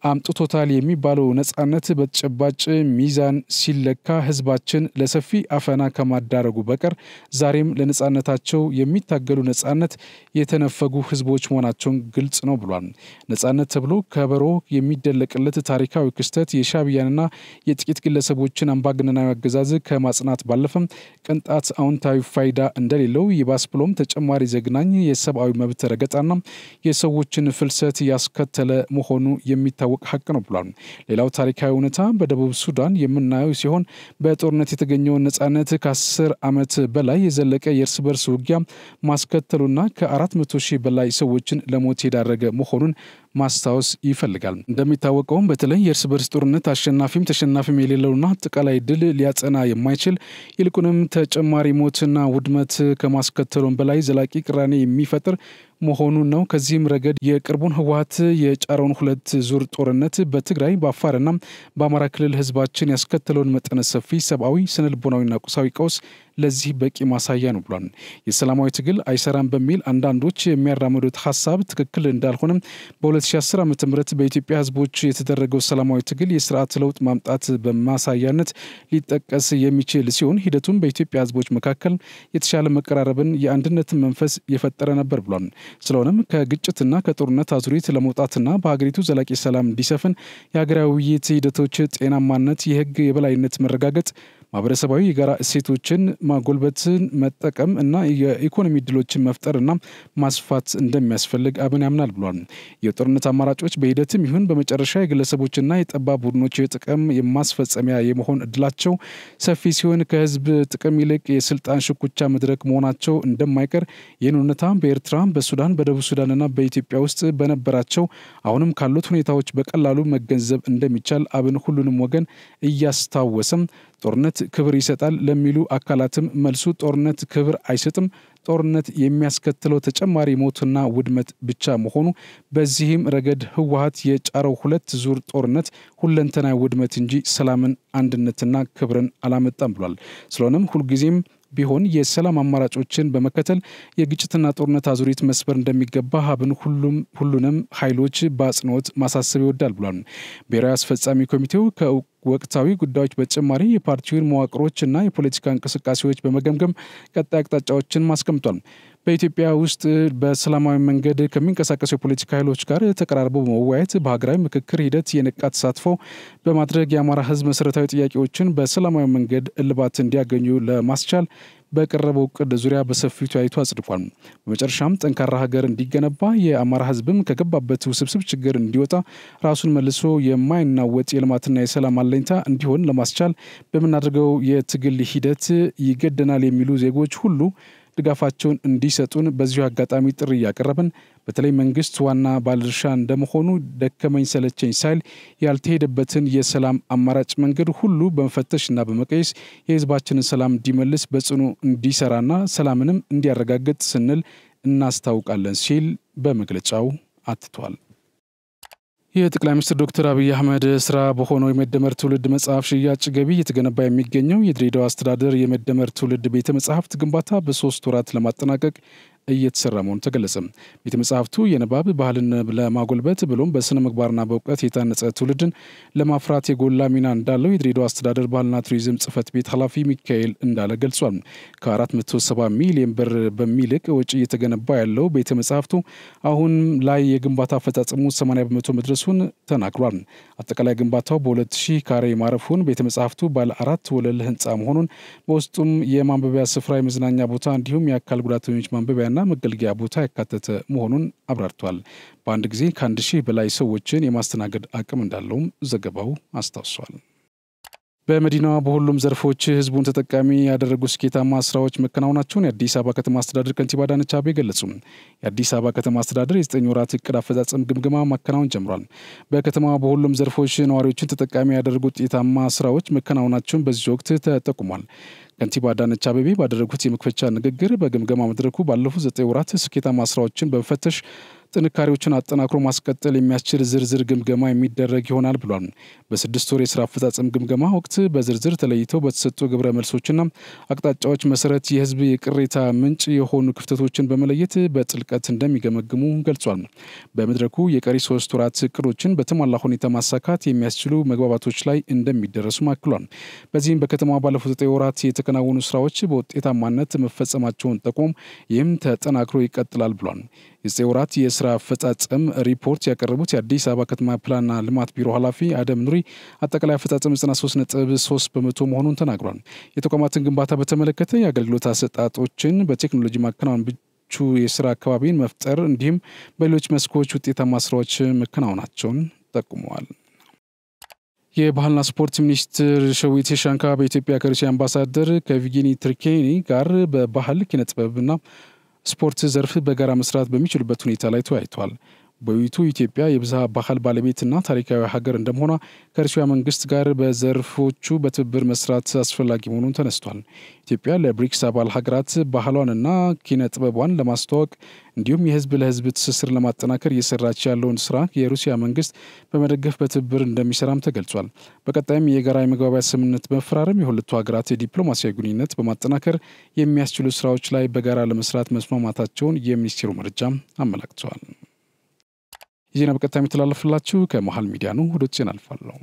አምጥቶታል የሚባለው ነጻነት በተጨባጭ ሚዛን ሲለካ ህዝባችን ለሰፊ አፈና ከማዳረጉ በቀር ዛሬም ለነጻነታቸው የሚታገሉ ነጻነት የተነፈጉ ህዝቦች መሆናቸውን ግልጽ ነው ብሏል። ነጻነት ተብሎ ከበሮ የሚደለቅለት ታሪካዊ ክስተት የሻዕቢያንና የጥቂት ግለሰቦችን አምባገነናዊ አገዛዝ ከማጽናት ባለፈም ቅንጣት አዎንታዊ ፋይዳ እንደሌለው ይባስ ብሎም ተጨማሪ ዘግናኝ የሰብአዊ መብት ረገጣና የሰዎችን ፍልሰት ያስከተለ መሆኑ የሚታወቅ ሀቅ ነው ብሏል። ሌላው ታሪካዊ እውነታ በደቡብ ሱዳን የምናየው ሲሆን በጦርነት የተገኘውን ነጻነት ከ10 ዓመት በላይ የዘለቀ የእርስ በርስ ውጊያ ማስከተሉና ከ400 ሺህ በላይ ሰዎችን ለሞት የዳረገ መሆኑን ማስታወስ ይፈልጋል። እንደሚታወቀውም በተለይ የእርስ በርስ ጦርነት አሸናፊም ተሸናፊም የሌለውና አጠቃላይ ድል ሊያጸና የማይችል ይልቁንም ተጨማሪ ሞትና ውድመት ከማስከተሉም በላይ ዘላቂ ቅራኔ የሚፈጥር መሆኑ ነው። ከዚህም ረገድ የቅርቡን ህወሓት የጫረውን 2 ዙር ጦርነት በትግራይ በአፋርና በአማራ ክልል ህዝባችን ያስከተለውን መጠነ ሰፊ ሰብአዊ ስነልቦናዊና ቁሳዊ ቀውስ ለዚህ በቂ ማሳያ ነው ብሏል። የሰላማዊ ትግል አይሰራም በሚል አንዳንዶች የሚያራምዱት ሐሳብ ትክክል እንዳልሆነም በ2010 ዓ.ም በኢትዮጵያ ህዝቦች የተደረገው ሰላማዊ ትግል የስርዓት ለውጥ ማምጣት በማሳያነት ሊጠቀስ የሚችል ሲሆን ሂደቱም በኢትዮጵያ ህዝቦች መካከል የተሻለ መቀራረብን የአንድነትን መንፈስ የፈጠረ ነበር ብሏል። ስለሆነም ከግጭትና ከጦርነት አዙሪት ለመውጣትና በሀገሪቱ ዘላቂ ሰላም እንዲሰፍን የሀገራዊ ውይይት ሂደቶች ጤናማነት፣ የህግ የበላይነት መረጋገጥ፣ ማህበረሰባዊ የጋራ እሴቶችን ማጎልበትን መጠቀም እና የኢኮኖሚ ድሎችን መፍጠርና ማስፋት እንደሚያስፈልግ አብን ያምናል ብሏል። የጦርነት አማራጮች በሂደትም ይሁን በመጨረሻ የግለሰቦችና የጠባብ ቡድኖች ጥቅም የማስፈጸሚያ የመሆን እድላቸው ሰፊ ሲሆን ከህዝብ ጥቅም ይልቅ የስልጣን ሽኩቻ መድረክ መሆናቸው እንደማይቀር ይህን እውነታ በኤርትራ፣ በሱዳን፣ በደቡብ ሱዳንና በኢትዮጵያ ውስጥ በነበራቸው አሁንም ካሉት ሁኔታዎች በቀላሉ መገንዘብ እንደሚቻል አብን ሁሉንም ወገን እያስታወሰም ጦርነት ክብር ይሰጣል ለሚሉ አካላትም መልሱ ጦርነት ክብር አይሰጥም፣ ጦርነት የሚያስከትለው ተጨማሪ ሞትና ውድመት ብቻ መሆኑ በዚህም ረገድ ህወሓት የጫረው ሁለት ዙር ጦርነት ሁለንተናዊ ውድመት እንጂ ሰላምን አንድነትና ክብርን አላመጣም ብሏል። ስለሆነም ሁልጊዜም ቢሆን የሰላም አማራጮችን በመከተል የግጭትና ጦርነት አዙሪት መስበር እንደሚገባ ሀብን ሁሉንም ኃይሎች በአጽንኦት ማሳሰብ ይወዳል ብሏል። ብሔራዊ አስፈጻሚ ኮሚቴው ከወቅታዊ ጉዳዮች በተጨማሪ የፓርቲውን መዋቅሮችና የፖለቲካ እንቅስቃሴዎች በመገምገም ቀጣይ አቅጣጫዎችን ማስቀምጧል። በኢትዮጵያ ውስጥ በሰላማዊ መንገድ ከሚንቀሳቀሱ የፖለቲካ ኃይሎች ጋር ተቀራርበው በመወያየት በሀገራዊ ምክክር ሂደት የነቃ ተሳትፎ በማድረግ የአማራ ህዝብ መሰረታዊ ጥያቄዎችን በሰላማዊ መንገድ እልባት እንዲያገኙ ለማስቻል በቀረበው እቅድ ዙሪያ በሰፊው ተወያይቶ አጽድቋል። በመጨረሻም ጠንካራ ሀገር እንዲገነባ የአማራ ህዝብም ከገባበት ውስብስብ ችግር እንዲወጣ ራሱን መልሶ የማይናወጥ የልማትና የሰላም አለኝታ እንዲሆን ለማስቻል በምናደርገው የትግል ሂደት ይገደናል የሚሉ ዜጎች ሁሉ ድጋፋቸውን እንዲሰጡን በዚሁ አጋጣሚ ጥሪ ያቀረብን በተለይ መንግስት ዋና ባለድርሻ እንደመሆኑ ደከመኝ ሰለቸኝ ሳይል ያልተሄደበትን የሰላም አማራጭ መንገድ ሁሉ በመፈተሽና በመቀየስ የህዝባችንን ሰላም እንዲመልስ በጽኑ እንዲሰራና ሰላምንም እንዲያረጋግጥ ስንል እናስታውቃለን ሲል በመግለጫው አትቷል። የጠቅላይ ሚኒስትር ዶክተር አብይ አህመድ ስራ በሆነው የመደመር ትውልድ መጽሐፍ ሽያጭ ገቢ እየተገነባ የሚገኘው የድሬዳዋ አስተዳደር የመደመር ትውልድ ቤተ መጻሕፍት ግንባታ በ3 ወራት ለማጠናቀቅ እየተሰራ መሆኑ ተገለጸ። ቤተ መጻሕፍቱ የንባብ ባህልን ለማጎልበት ብሎም በስነ ምግባርና በእውቀት የታነጸ ትውልድን ለማፍራት የጎላ ሚና እንዳለው የድሬዳዋ አስተዳደር ባህልና ቱሪዝም ጽሕፈት ቤት ኃላፊ ሚካኤል እንዳለ ገልጿል። ከ470 ሚሊዮን ብር በሚልቅ ወጪ እየተገነባ ያለው ቤተ መጻሕፍቱ አሁን ላይ የግንባታ አፈጻጸሙ 80 በመቶ መድረሱን ተናግሯል። አጠቃላይ ግንባታው በ2000 ካሬ ማረፉን፣ ቤተ መጻሕፍቱ ባለ 4 ወለል ህንፃ መሆኑን፣ በውስጡም የማንበቢያ ስፍራ፣ የመዝናኛ ቦታ እንዲሁም የአካል ጉዳተኞች ማንበቢያ መገልገያ ቦታ ያካተተ መሆኑን አብራርቷል። በአንድ ጊዜ ከ1000 በላይ ሰዎችን የማስተናገድ አቅም እንዳለውም ዘገባው አስታውሷል። በመዲናዋ በሁሉም ዘርፎች ህዝቡን ተጠቃሚ ያደረጉ ስኬታማ ስራዎች መከናወናቸውን የአዲስ አበባ ከተማ አስተዳደር ከንቲባ አዳነች አቤቤ ገለጹ። የአዲስ አበባ ከተማ አስተዳደር የ9 ወራት እቅድ አፈጻጸም ግምገማ ማከናወን ጀምሯል። በከተማዋ በሁሉም ዘርፎች ነዋሪዎችን ተጠቃሚ ያደረጉ ውጤታማ ስራዎች መከናወናቸውን በዚህ ወቅት ተጠቁሟል። ከንቲባ አዳነች አቤቤ ባደረጉት የመክፈቻ ንግግር በግምገማ መድረኩ ባለፉት 9 ወራት ስኬታማ ስራዎችን በመፈተሽ ጥንካሬዎችን አጠናክሮ ማስቀጠል የሚያስችል ዝርዝር ግምገማ የሚደረግ ይሆናል ብሏል። በ6 ወር የስራ አፈጻጸም ግምገማ ወቅት በዝርዝር ተለይተው በተሰጡ ግብረ መልሶችና አቅጣጫዎች መሰረት የህዝብ የቅሬታ ምንጭ የሆኑ ክፍተቶችን በመለየት በጥልቀት እንደሚገመግሙ ገልጿል። በመድረኩ የቀሪ 3 ወራት እቅዶችን በተሟላ ሁኔታ ማሳካት የሚያስችሉ መግባባቶች ላይ እንደሚደረሱ አክሏል። በዚህም በከተማዋ ባለፉት 9 ወራት የተከናወኑ ስራዎች በውጤታማነት መፈጸማቸውን ጠቆም ይህም ተጠናክሮ ይቀጥላል ብሏል። የ9 ወራት የስራ አፈጻጸም ሪፖርት ያቀረቡት የአዲስ አበባ ከተማ ፕላንና ልማት ቢሮ ኃላፊ አደም ኑሪ አጠቃላይ አፈጻጸም 93.3 በመቶ መሆኑን ተናግሯል። የተቋማትን ግንባታ በተመለከተ የአገልግሎት አሰጣጦችን በቴክኖሎጂ ማከናወን ምቹ የስራ አካባቢን መፍጠር እንዲሁም በሌሎች መስኮች ውጤታማ ስራዎች መከናወናቸውን ጠቁመዋል። የባህልና ስፖርት ሚኒስትር ሸዊት ሻንካ በኢትዮጵያ ከሩሲያ አምባሳደር ከቪጊኒ ትርኬኒ ጋር በባህል ኪነጥበብና ስፖርት ዘርፍ በጋራ መስራት በሚችሉበት ሁኔታ ላይ ተወያይተዋል። በውይይቱ ኢትዮጵያ የብዝሃ ባህል ባለቤትና ታሪካዊ ሀገር እንደመሆኗ ከሩሲያ መንግስት ጋር በዘርፎቹ በትብብር መስራት አስፈላጊ መሆኑን ተነስቷል። ኢትዮጵያ ለብሪክስ አባል ሀገራት ባህሏንና ኪነ ጥበቧን ለማስተዋወቅ እንዲሁም የህዝብ ለህዝብ ትስስር ለማጠናከር እየሰራች ያለውን ስራ የሩሲያ መንግስት በመደገፍ በትብብር እንደሚሰራም ተገልጿል። በቀጣይም የጋራ የመግባቢያ ስምምነት በመፈራረም የሁለቱ ሀገራት የዲፕሎማሲያዊ ግንኙነት በማጠናከር የሚያስችሉ ስራዎች ላይ በጋራ ለመስራት መስማማታቸውን የሚኒስቴሩ መረጃ አመላክቷል። ዜና በቀጥታ የሚተላለፍላችሁ ከመሃል ሚዲያ ነው። ወደ ዜና አልፋለሁ።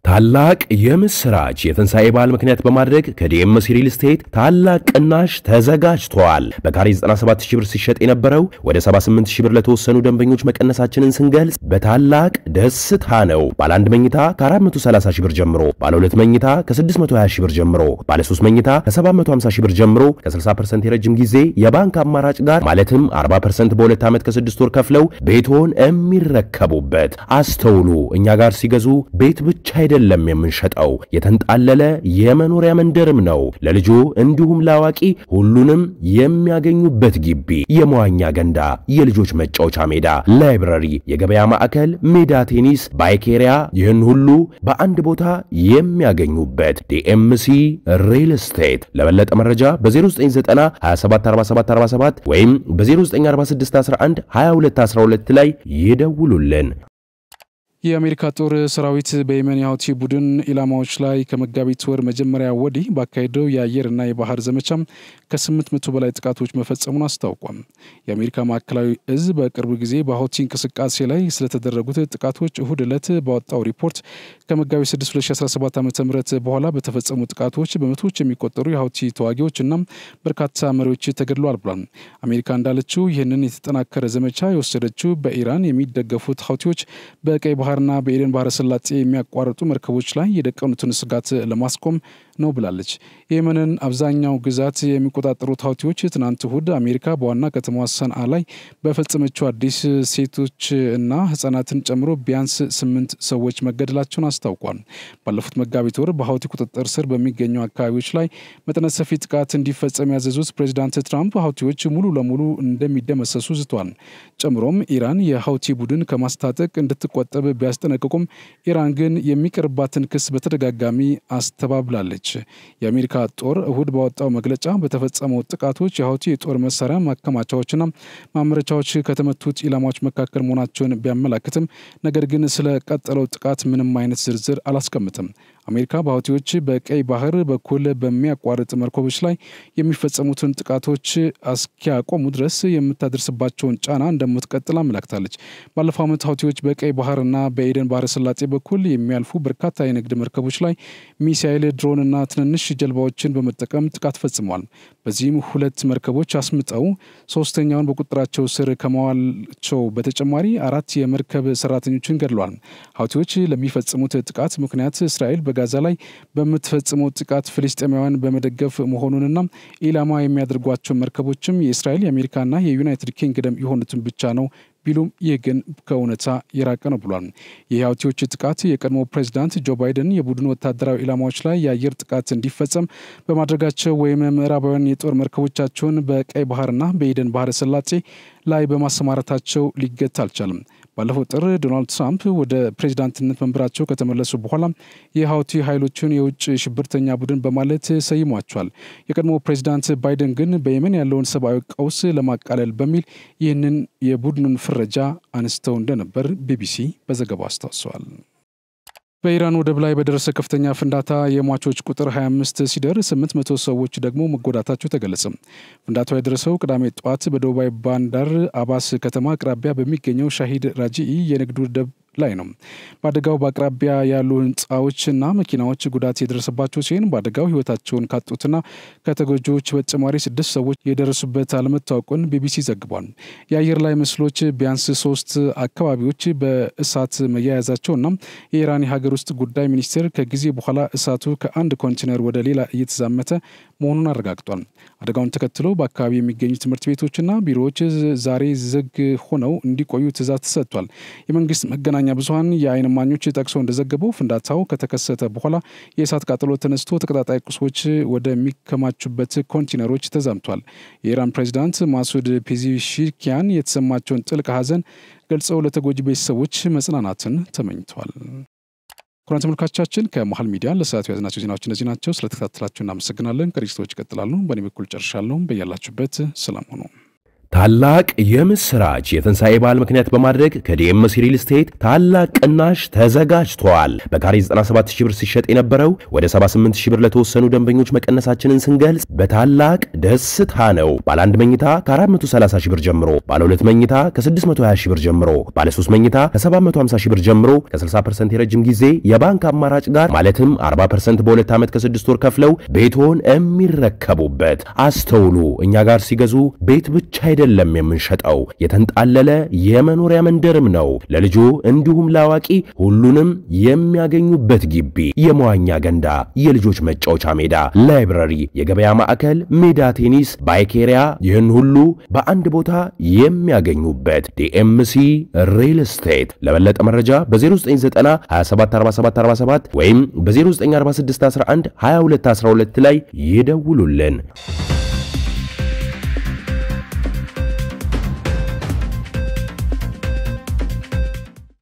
ታላቅ የምስራች የትንሳኤ በዓል ምክንያት በማድረግ ከዲኤምሲ ሪል ስቴት ታላቅ ቅናሽ ተዘጋጅቷል። በካሬ 97000 ብር ሲሸጥ የነበረው ወደ 78000 ብር ለተወሰኑ ደንበኞች መቀነሳችንን ስንገልጽ በታላቅ ደስታ ነው። ባለ 1 መኝታ ከ430000 ብር ጀምሮ፣ ባለ 2 መኝታ ከ620000 ብር ጀምሮ፣ ባለ 3 መኝታ ከ750000 ብር ጀምሮ ከ60% የረጅም ጊዜ የባንክ አማራጭ ጋር ማለትም 40% በ2 ዓመት ከ6 ወር ከፍለው ቤቶን የሚረከቡበት። አስተውሉ፣ እኛ ጋር ሲገዙ ቤት ብቻ አይደለም የምንሸጠው የተንጣለለ የመኖሪያ መንደርም ነው ለልጆ እንዲሁም ላዋቂ ሁሉንም የሚያገኙበት ግቢ የመዋኛ ገንዳ የልጆች መጫወቻ ሜዳ ላይብረሪ የገበያ ማዕከል ሜዳ ቴኒስ ባይኬሪያ ይህን ሁሉ በአንድ ቦታ የሚያገኙበት ዲኤምሲ ሪል ስቴት ለበለጠ መረጃ በ0990 274747 ወይም በ094611 2212 ላይ ይደውሉልን የአሜሪካ ጦር ሰራዊት በየመን የሁቲ ቡድን ኢላማዎች ላይ ከመጋቢት ወር መጀመሪያ ወዲህ ባካሄደው የአየርና የባህር ዘመቻ ከ800 በላይ ጥቃቶች መፈጸሙን አስታውቋል። የአሜሪካ ማዕከላዊ እዝ በቅርብ ጊዜ በሁቲ እንቅስቃሴ ላይ ስለተደረጉት ጥቃቶች እሁድ ዕለት ባወጣው ሪፖርት ከመጋቢት 6 2017 ዓ.ም በኋላ በተፈጸሙ ጥቃቶች በመቶዎች የሚቆጠሩ የሁቲ ተዋጊዎችና በርካታ መሪዎች ተገድለዋል ብሏል። አሜሪካ እንዳለችው ይህንን የተጠናከረ ዘመቻ የወሰደችው በኢራን የሚደገፉት ሁቲዎች በቀይ ባህርና በኤደን ባህረ ሰላጤ የሚያቋርጡ መርከቦች ላይ የደቀኑትን ስጋት ለማስቆም ነው ብላለች። የየመንን አብዛኛው ግዛት የሚቆጣጠሩት ሁቲዎች ትናንት እሁድ አሜሪካ በዋና ከተማዋ ሰንዓ ላይ በፈጸመችው አዲስ ሴቶች እና ህፃናትን ጨምሮ ቢያንስ 8 ሰዎች መገደላቸውን አስታውቋል። ባለፉት መጋቢት ወር በሁቲ ቁጥጥር ስር በሚገኙ አካባቢዎች ላይ መጠነ ሰፊ ጥቃት እንዲፈጸም ያዘዙት ፕሬዚዳንት ትራምፕ ሁቲዎች ሙሉ ለሙሉ እንደሚደመሰሱ ዝቷል። ጨምሮም ኢራን የሁቲ ቡድን ከማስታጠቅ እንድትቆጠብ ቢያስጠነቅቁም ኢራን ግን የሚቀርባትን ክስ በተደጋጋሚ አስተባብላለች። የአሜሪካ ጦር እሁድ ባወጣው መግለጫ በተፈጸመው ጥቃቶች የሁቲ የጦር መሳሪያ ማከማቻዎችና ማምረቻዎች ከተመቱት ኢላማዎች መካከል መሆናቸውን ቢያመላክትም ነገር ግን ስለ ቀጠለው ጥቃት ምንም አይነት ዝርዝር አላስቀምጥም። አሜሪካ በሁቲዎች በቀይ ባህር በኩል በሚያቋርጥ መርከቦች ላይ የሚፈጸሙትን ጥቃቶች እስኪያቆሙ ድረስ የምታደርስባቸውን ጫና እንደምትቀጥል አመላክታለች። ባለፈው ዓመት ሁቲዎች በቀይ ባህርና በኤደን ባህረ ሰላጤ በኩል የሚያልፉ በርካታ የንግድ መርከቦች ላይ ሚሳኤል፣ ድሮንና ትንንሽ ጀልባዎችን በመጠቀም ጥቃት ፈጽመዋል። በዚህም 2 መርከቦች አስምጠው ሶስተኛውን በቁጥጥራቸው ስር ከመዋላቸው በተጨማሪ 4 የመርከብ ሰራተኞችን ገድለዋል። ሁቲዎች ለሚፈጽሙት ጥቃት ምክንያት እስራኤል በጋዛ ላይ በምትፈጽመው ጥቃት ፍልስጤማውያን በመደገፍ መሆኑንና ኢላማ የሚያደርጓቸው መርከቦችም የእስራኤል የአሜሪካና የዩናይትድ ኪንግደም የሆኑትን ብቻ ነው ቢሉም ይህ ግን ከእውነታ የራቀ ነው ብሏል። የሁቲዎች ጥቃት የቀድሞ ፕሬዝዳንት ጆ ባይደን የቡድን ወታደራዊ ኢላማዎች ላይ የአየር ጥቃት እንዲፈጸም በማድረጋቸው ወይም ምዕራባውያን የጦር መርከቦቻቸውን በቀይ ባህርና በኤደን ባህረ ሰላጤ ላይ በማሰማራታቸው ሊገታ አልቻለም። ባለፈው ጥር ዶናልድ ትራምፕ ወደ ፕሬዝዳንትነት መንበራቸው ከተመለሱ በኋላ የሁቲ ኃይሎችን የውጭ ሽብርተኛ ቡድን በማለት ሰይሟቸዋል። የቀድሞ ፕሬዝዳንት ባይደን ግን በየመን ያለውን ሰብአዊ ቀውስ ለማቃለል በሚል ይህንን የቡድኑን ፍረጃ አንስተው እንደነበር ቢቢሲ በዘገባው አስታውሷል። በኢራን ወደብ ላይ በደረሰ ከፍተኛ ፍንዳታ የሟቾች ቁጥር 25 ሲደርስ 800 ሰዎች ደግሞ መጎዳታቸው ተገለጸ። ፍንዳታው የደረሰው ቅዳሜ ጠዋት በዱባይ ባንዳር አባስ ከተማ አቅራቢያ በሚገኘው ሻሂድ ራጂኢ የንግድ ወደብ ላይ ነው። በአደጋው በአቅራቢያ ያሉ ህንጻዎችና መኪናዎች ጉዳት የደረሰባቸው ሲሆን በአደጋው ህይወታቸውን ካጡትና ከተጎጂዎች በተጨማሪ 6 ሰዎች የደረሱበት አለመታወቁን ቢቢሲ ዘግቧል። የአየር ላይ ምስሎች ቢያንስ 3 አካባቢዎች በእሳት መያያዛቸውና የኢራን የሀገር ውስጥ ጉዳይ ሚኒስቴር ከጊዜ በኋላ እሳቱ ከአንድ ኮንቴነር ወደ ሌላ እየተዛመተ መሆኑን አረጋግጧል። አደጋውን ተከትሎ በአካባቢ የሚገኙ ትምህርት ቤቶችና ቢሮዎች ዛሬ ዝግ ሆነው እንዲቆዩ ትዕዛዝ ተሰጥቷል። የመንግስት መገናኛ ብዙሃን የአይን እማኞች ጠቅሰው እንደዘገበው ፍንዳታው ከተከሰተ በኋላ የእሳት ቃጠሎ ተነስቶ ተቀጣጣይ ቁሶች ወደሚከማቹበት ኮንቴነሮች ተዛምቷል። የኢራን ፕሬዝዳንት ማሱድ ፔዜሽኪያን የተሰማቸውን ጥልቅ ሐዘን ገልጸው ለተጎጂ ቤተሰቦች መጽናናትን ተመኝተዋል። ኩራን ተመልካቾቻችን ከመሃል ሚዲያ ለሰዓቱ ያዝናቸው ዜናዎች እነዚህ ናቸው። ስለተከታተላችሁ እናመሰግናለን። ከሪስቶች ይቀጥላሉ። በእኔ በኩል ጨርሻለሁ። በያላችሁበት ሰላም ሁኑ። ታላቅ የምስራች የትንሳኤ በዓል ምክንያት በማድረግ ከዲኤምሲ ሪል ስቴት ታላቅ ቅናሽ ተዘጋጅቷል። በካሬ 97000 ብር ሲሸጥ የነበረው ወደ 78000 ብር ለተወሰኑ ደንበኞች መቀነሳችንን ስንገልጽ በታላቅ ደስታ ነው። ባለ 1 መኝታ ከ430000 ብር ጀምሮ፣ ባለ 2 መኝታ ከ620000 ብር ጀምሮ፣ ባለ 3 መኝታ ከ750000 ብር ጀምሮ ከ60% የረጅም ጊዜ የባንክ አማራጭ ጋር ማለትም 40% በ2 ዓመት ከ6 ወር ከፍለው ቤቶን የሚረከቡበት። አስተውሉ፣ እኛ ጋር ሲገዙ ቤት ብቻ አይደለም የምንሸጠው የተንጣለለ የመኖሪያ መንደርም ነው ለልጆ እንዲሁም ላዋቂ ሁሉንም የሚያገኙበት ግቢ የመዋኛ ገንዳ የልጆች መጫወቻ ሜዳ ላይብረሪ የገበያ ማዕከል ሜዳ ቴኒስ ባይኬሪያ ይህን ሁሉ በአንድ ቦታ የሚያገኙበት ዲኤምሲ ሪል ስቴት ለበለጠ መረጃ በ0990 274747 ወይም በ0946112212 ላይ ይደውሉልን